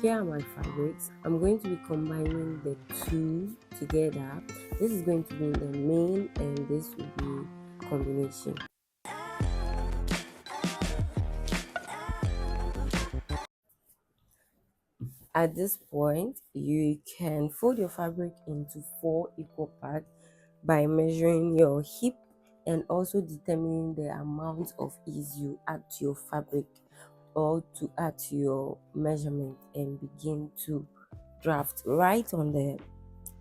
here are my fabrics. I'm going to be combining the two together. This is going to be the main and this will be combination. At this point, you can fold your fabric into 4 equal parts by measuring your hip and also determining the amount of ease you add to your fabric or to add to your measurement, and begin to draft right on the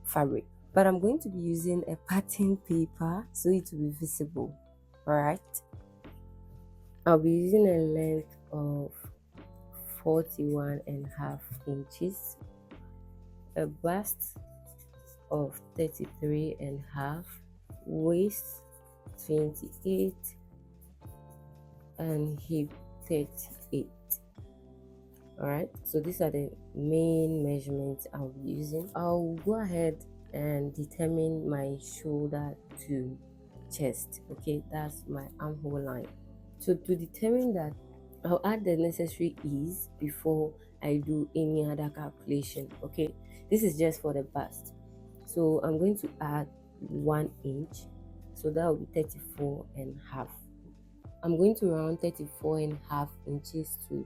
fabric. But I'm going to be using a pattern paper so it will be visible. Alright, I'll be using a length of 41.5 inches, a bust of 33.5, waist 28, and hip 38. Alright, so these are the main measurements I'll be using. I'll go ahead and determine my shoulder to chest. Okay, that's my armhole line. So to determine that, I'll add the necessary ease before I do any other calculation. Okay, this is just for the bust. So I'm going to add 1 inch, so that will be 34.5. I'm going to round 34.5 inches to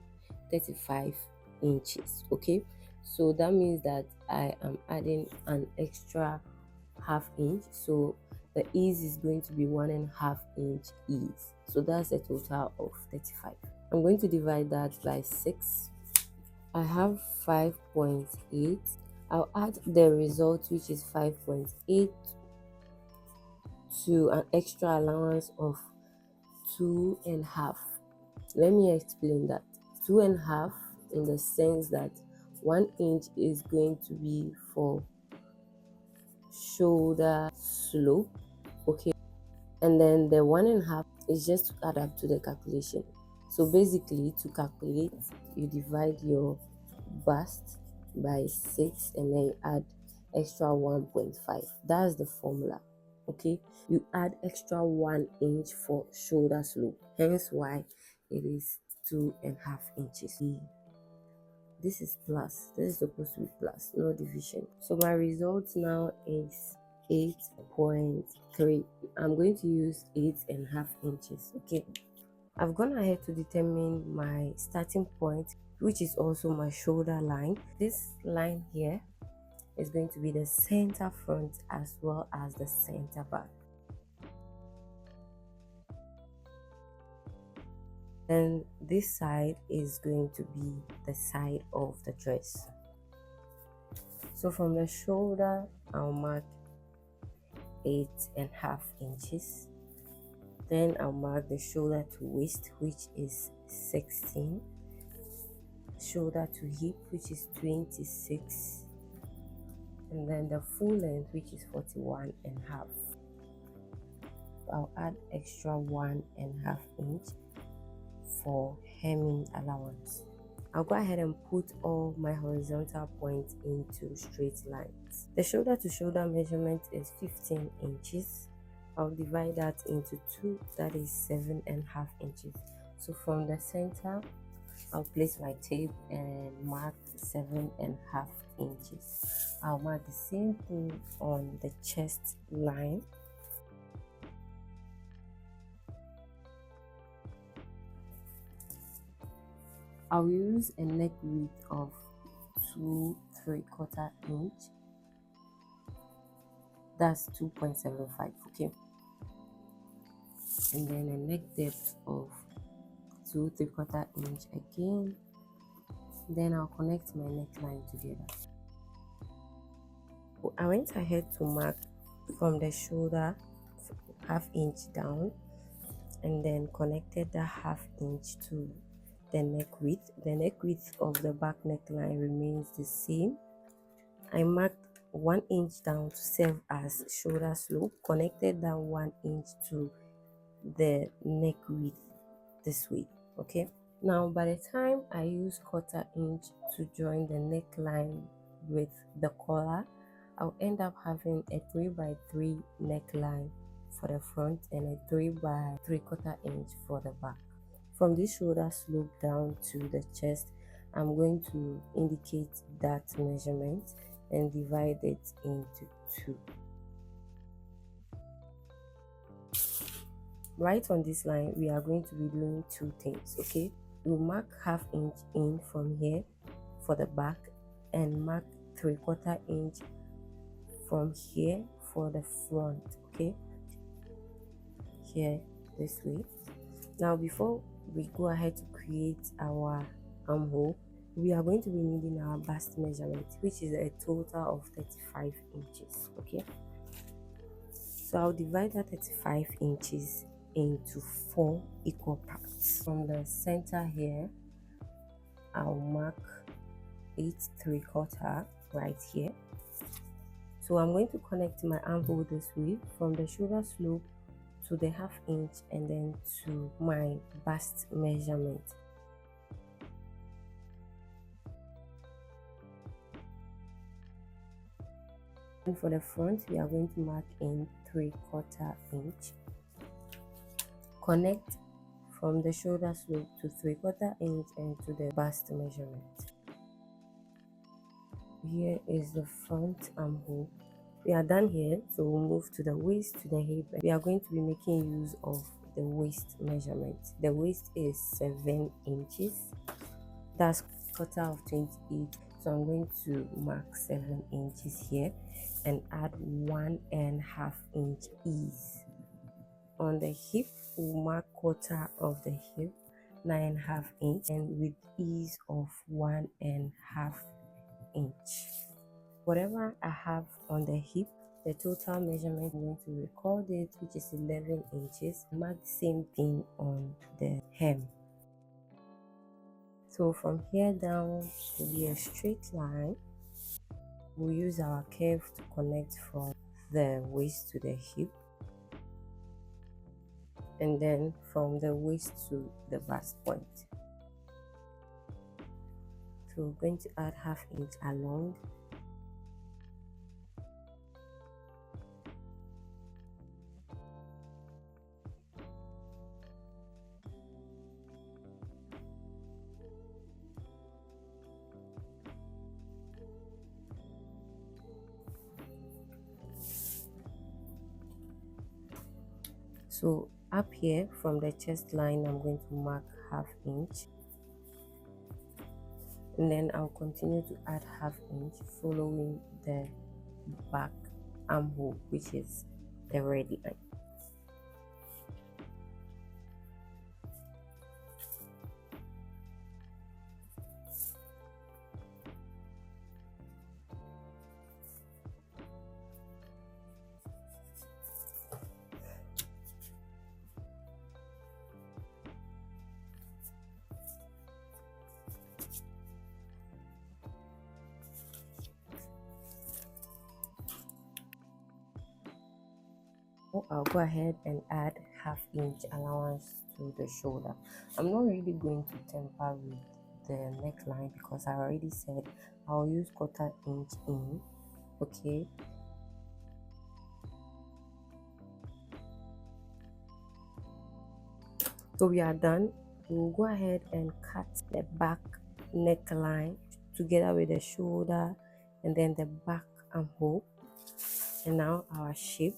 35 inches. Okay, so that means that I am adding an extra half inch, so the ease is going to be 1.5 inch ease, so that's a total of 35. I'm going to divide that by 6. I have 5.8. I'll add the result, which is 5.8, to an extra allowance of 2.5. Let me explain that. 2.5 in the sense that 1 inch is going to be for shoulder slope, okay, and then the 1.5 is just to add up to the calculation. So basically, to calculate, you divide your bust by 6 and then you add extra 1.5. That's the formula. Okay, you add extra 1 inch for shoulder slope, hence why it is 2.5 inches. This is plus, this is supposed to be plus, no division. So my result now is 8.3. I'm going to use 8.5 inches. Okay, I've gone ahead to determine my starting point, which is also my shoulder line. This line here is going to be the center front as well as the center back. And this side is going to be the side of the dress. So from the shoulder, I'll mark 8.5 inches. Then I'll mark the shoulder to waist, which is 16. Shoulder to hip, which is 26. And then the full length, which is 41.5. I'll add extra 1.5 inch for hemming allowance. I'll go ahead and put all my horizontal points into straight lines. The shoulder to shoulder measurement is 15 inches. I'll divide that into 2, that is 7.5 inches. So from the center, I'll place my tape and mark 7.5 inches. I'll mark the same thing on the chest line. I'll use a neck width of 2 3/4 inch. That's 2.75. Okay, and then a neck depth of 2 3/4 inch again. Then I'll connect my neckline together. I went ahead to mark from the shoulder ½ inch down, and then connected that ½ inch to the neck width. The neck width of the back neckline remains the same. I marked 1 inch down to serve as shoulder slope, connected that 1 inch to the neck width this way. Okay, now by the time I use 1/4 inch to join the neckline with the collar, I'll end up having a 3x3 neckline for the front and a 3x3/4 inch for the back. From this shoulder slope down to the chest, I'm going to indicate that measurement and divide it into 2. Right on this line, we are going to be doing 2 things, okay? We'll mark 1/2 inch in from here for the back and mark 3/4 inch from here for the front, okay? Here, this way. Now, before we go ahead to create our armhole, we are going to be needing our bust measurement, which is a total of 35 inches, okay? So I'll divide that 35 inches into 4 equal parts. From the center here, I'll mark 8 3/4 right here. So I'm going to connect my armhole this way from the shoulder slope to the 1/2 inch and then to my bust measurement. And for the front, we are going to mark in 3/4 inch. Connect from the shoulder slope to 3/4 inch and to the bust measurement. Here is the front armhole. We are done here, so we'll move to the waist, to the hip. We are going to be making use of the waist measurement. The waist is 7 inches. That's 1/4 of 28. So I'm going to mark 7 inches here and add 1.5 inch ease. On the hip, we'll mark 1/4 of the hip, 9.5 inch, and with ease of 1.5 inch. Whatever I have on the hip, the total measurement, I'm going to record it, which is 11 inches. Mark the same thing on the hem. So from here down will be a straight line. We'll use our curve to connect from the waist to the hip, and then from the waist to the bust point. So we're going to add 1/2 inch along. So up here from the chest line, I'm going to mark 1/2 inch, and then I'll continue to add 1/2 inch following the back armhole, which is the red line. I'll go ahead and add 1/2 inch allowance to the shoulder. I'm not really going to temper with the neckline because I already said I'll use 1/4 inch in, okay? So we are done. We'll go ahead and cut the back neckline together with the shoulder and then the back armhole. And now our shape.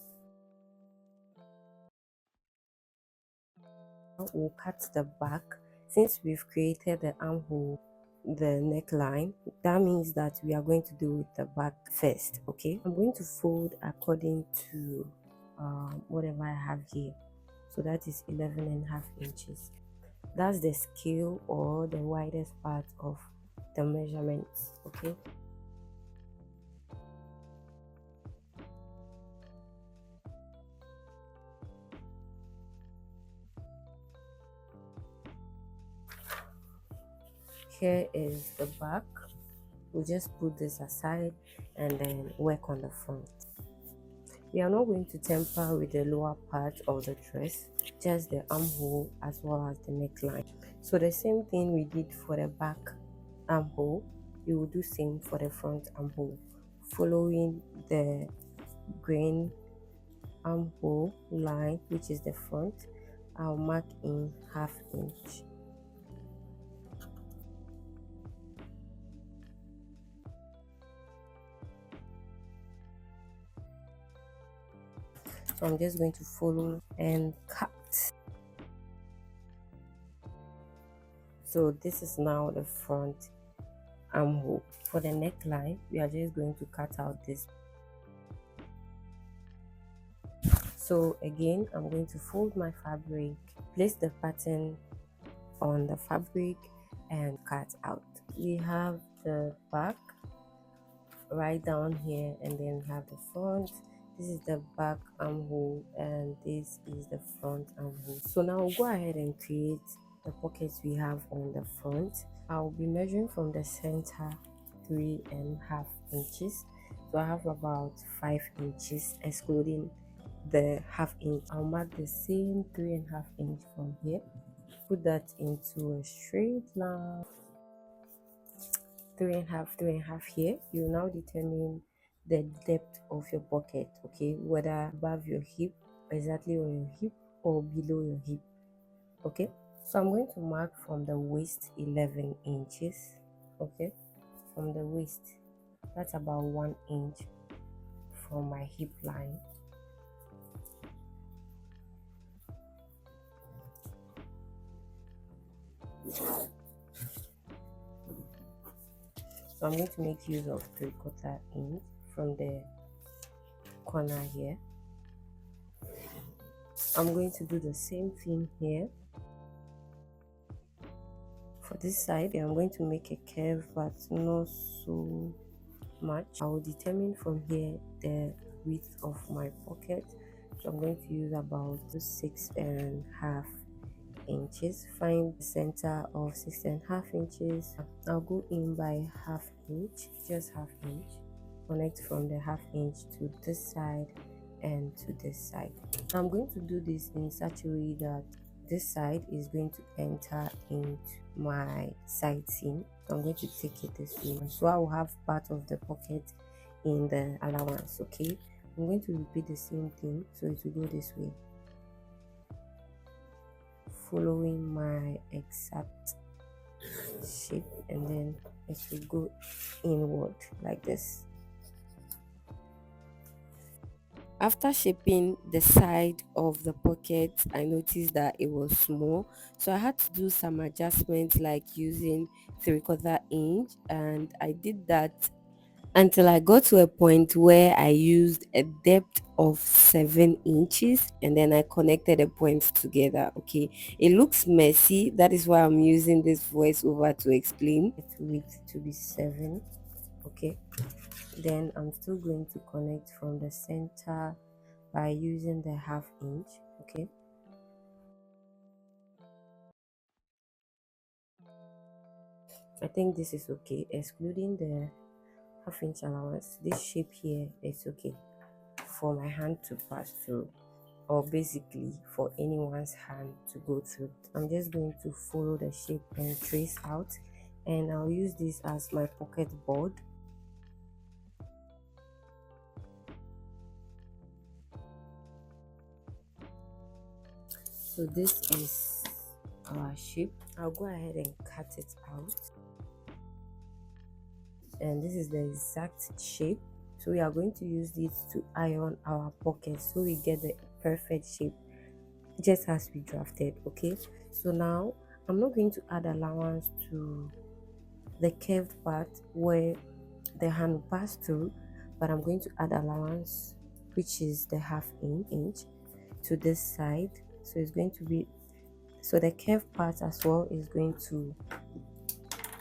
We'll cut the back. Since we've created the armhole, the neckline, that means that we are going to do with the back first, okay? I'm going to fold according to whatever I have here. So that is 11.5 inches. That's the scale or the widest part of the measurements, okay? Here is the back. We'll just put this aside and then work on the front. We are not going to temper with the lower part of the dress, just the armhole as well as the neckline. So the same thing we did for the back armhole, we will do same for the front armhole, following the green armhole line, which is the front. I'll mark in 1/2 inch. So I'm just going to follow and cut. So this is now the front armhole. For the neckline, we are just going to cut out this. So again, I'm going to fold my fabric, place the pattern on the fabric and cut out. We have the back right down here, and then we have the front. This is the back armhole and this is the front armhole. So now we'll go ahead and create the pockets we have on the front. I'll be measuring from the center 3.5 inches. So I have about 5 inches excluding the half inch. I'll mark the same 3.5 inch from here, put that into a straight line, 3.5 here. You now determine the depth of your pocket, okay, whether above your hip, exactly on your hip, or below your hip. Okay, so I'm going to mark from the waist 11 inches. Okay, from the waist, that's about 1 inch from my hip line. So I'm going to make use of 3/4 inch from the corner here. I'm going to do the same thing here. For this side, I'm going to make a curve, but not so much. I will determine from here the width of my pocket. So I'm going to use about 6.5 inches. Find the center of 6.5 inches. I'll go in by half inch, just half inch. Connect from the half inch to this side and to this side. I'm going to do this in such a way that this side is going to enter into my side seam. So I'm going to take it this way. So I will have part of the pocket in the allowance. Okay, I'm going to repeat the same thing, so it will go this way, following my exact shape, and then it will go inward like this. After shaping the side of the pocket, I noticed that it was small, so I had to do some adjustments like using 3/4 inch, and I did that until I got to a point where I used a depth of 7 inches, and then I connected the points together. Okay, it looks messy, that is why I'm using this voiceover to explain. It's width to be 7. Okay, then I'm still going to connect from the center by using the half inch. Okay, I think this is okay, excluding the half inch allowance. This shape here is okay for my hand to pass through, or basically for anyone's hand to go through. I'm just going to follow the shape and trace out, and I'll use this as my pocket board. So this is our shape. I'll go ahead and cut it out, and this is the exact shape. So we are going to use this to iron our pocket, so we get the perfect shape just as we drafted. Okay, so now I'm not going to add allowance to the curved part where the hand will pass through, but I'm going to add allowance, which is the half inch to this side. So it's going to be, so the curved part as well is going to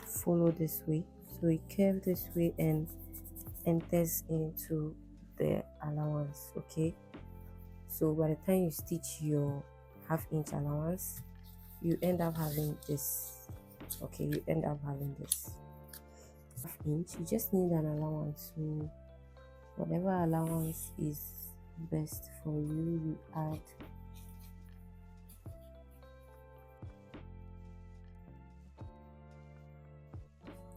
follow this way. So we curve this way and enters into the allowance. Okay, so by the time you stitch your half inch allowance, you end up having this. Okay, you end up having this half inch. You just need an allowance, so whatever allowance is best for you, you add.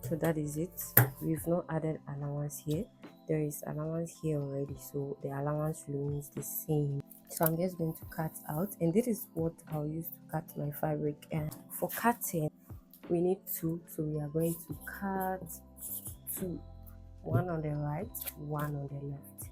So that is it. We've not added allowance here. There is allowance here already, so the allowance remains the same. So I'm just going to cut out, and this is what I'll use to cut my fabric. And for cutting, we need 2, so we are going to cut 2, one on the right, one on the left.